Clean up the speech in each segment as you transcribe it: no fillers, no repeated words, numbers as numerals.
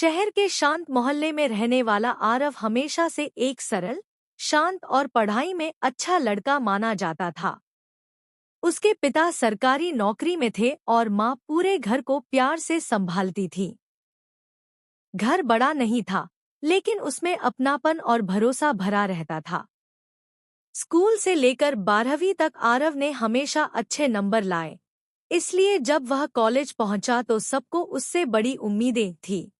शहर के शांत मोहल्ले में रहने वाला आरव हमेशा से एक सरल, शांत और पढ़ाई में अच्छा लड़का माना जाता था। उसके पिता सरकारी नौकरी में थे और माँ पूरे घर को प्यार से संभालती थी। घर बड़ा नहीं था, लेकिन उसमें अपनापन और भरोसा भरा रहता था। स्कूल से लेकर 12वीं तक आरव ने हमेशा अच्छे नंबर लाए, इसलिए जब वह कॉलेज पहुंचा तो सबको उससे बड़ी उम्मीदें थी।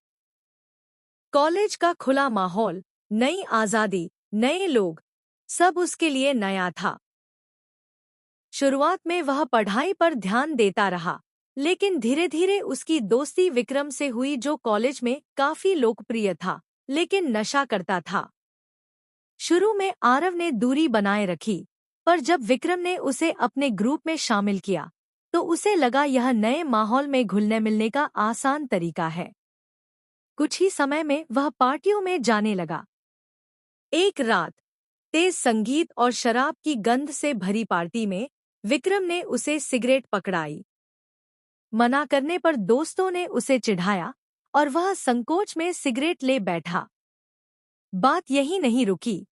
कॉलेज का खुला माहौल, नई आज़ादी, नए लोग, सब उसके लिए नया था। शुरुआत में वह पढ़ाई पर ध्यान देता रहा, लेकिन धीरे धीरे उसकी दोस्ती विक्रम से हुई, जो कॉलेज में काफी लोकप्रिय था, लेकिन नशा करता था। शुरू में आरव ने दूरी बनाए रखी, पर जब विक्रम ने उसे अपने ग्रुप में शामिल किया, तो उसे लगा यह नए माहौल में घुलने मिलने का आसान तरीका है। कुछ ही समय में वह पार्टियों में जाने लगा। एक रात तेज संगीत और शराब की गंध से भरी पार्टी में विक्रम ने उसे सिगरेट पकड़ाई। मना करने पर दोस्तों ने उसे चिढ़ाया और वह संकोच में सिगरेट ले बैठा। बात यही नहीं रुकी।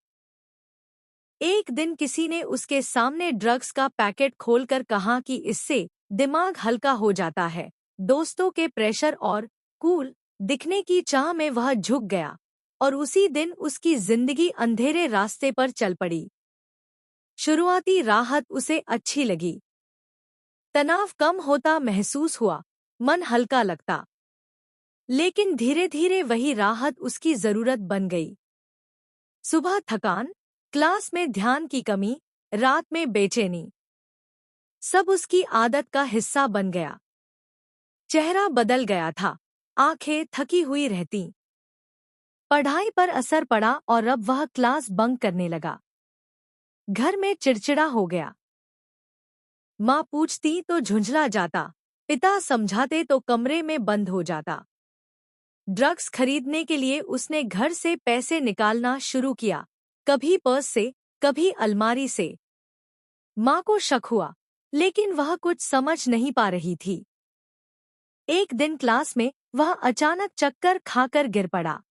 एक दिन किसी ने उसके सामने ड्रग्स का पैकेट खोलकर कहा कि इससे दिमाग हल्का हो जाता है। दोस्तों के प्रेशर और कूल दिखने की चाह में वह झुक गया और उसी दिन उसकी जिंदगी अंधेरे रास्ते पर चल पड़ी। शुरुआती राहत उसे अच्छी लगी। तनाव कम होता महसूस हुआ, मन हल्का लगता। लेकिन धीरे धीरे वही राहत उसकी जरूरत बन गई। सुबह थकान, क्लास में ध्यान की कमी, रात में बेचैनी, सब उसकी आदत का हिस्सा बन गया। चेहरा बदल गया था, आंखें थकी हुई रहती। पढ़ाई पर असर पड़ा और अब वह क्लास बंक करने लगा। घर में चिड़चिड़ा हो गया। माँ पूछती तो झुंझला जाता, पिता समझाते तो कमरे में बंद हो जाता। ड्रग्स खरीदने के लिए उसने घर से पैसे निकालना शुरू किया, कभी पर्स से, कभी अलमारी से। माँ को शक हुआ, लेकिन वह कुछ समझ नहीं पा रही थी। एक दिन क्लास में वह अचानक चक्कर खाकर गिर पड़ा।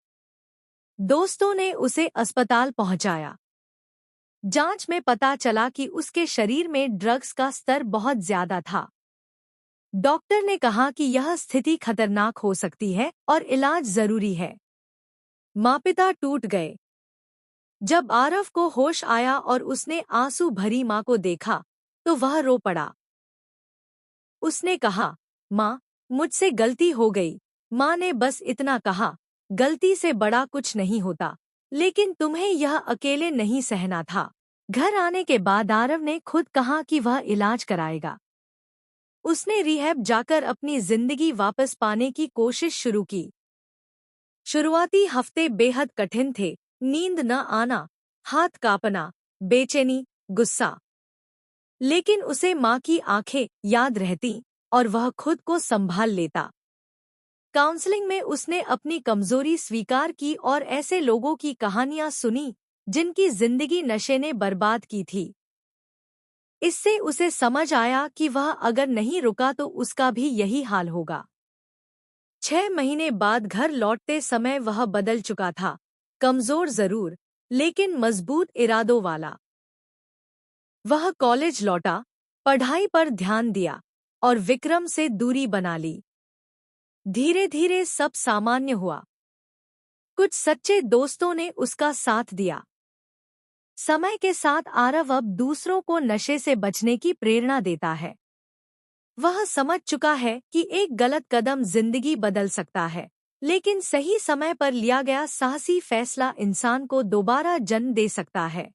दोस्तों ने उसे अस्पताल पहुंचाया। जांच में पता चला कि उसके शरीर में ड्रग्स का स्तर बहुत ज्यादा था। डॉक्टर ने कहा कि यह स्थिति खतरनाक हो सकती है और इलाज जरूरी है। माँ-पिता टूट गए। जब आरव को होश आया और उसने आंसू भरी माँ को देखा, तो वह रो पड़ा। उसने कहा, माँ, मुझसे गलती हो गई। माँ ने बस इतना कहा, गलती से बड़ा कुछ नहीं होता, लेकिन तुम्हें यह अकेले नहीं सहना था। घर आने के बाद आरव ने खुद कहा कि वह इलाज कराएगा। उसने रिहैब जाकर अपनी जिंदगी वापस पाने की कोशिश शुरू की। शुरुआती हफ्ते बेहद कठिन थे, नींद न आना, हाथ कांपना, बेचैनी, गुस्सा। लेकिन उसे माँ की आंखें याद रहती और वह खुद को संभाल लेता। काउंसलिंग में उसने अपनी कमजोरी स्वीकार की और ऐसे लोगों की कहानियां सुनी जिनकी जिंदगी नशे ने बर्बाद की थी। इससे उसे समझ आया कि वह अगर नहीं रुका तो उसका भी यही हाल होगा। 6 महीने बाद घर लौटते समय वह बदल चुका था, कमजोर जरूर, लेकिन मजबूत इरादों वाला। वह कॉलेज लौटा, पढ़ाई पर ध्यान दिया और विक्रम से दूरी बना ली। धीरे धीरे सब सामान्य हुआ। कुछ सच्चे दोस्तों ने उसका साथ दिया। समय के साथ आरव अब दूसरों को नशे से बचने की प्रेरणा देता है। वह समझ चुका है कि एक गलत कदम जिंदगी बदल सकता है, लेकिन सही समय पर लिया गया साहसी फैसला इंसान को दोबारा जन्म दे सकता है।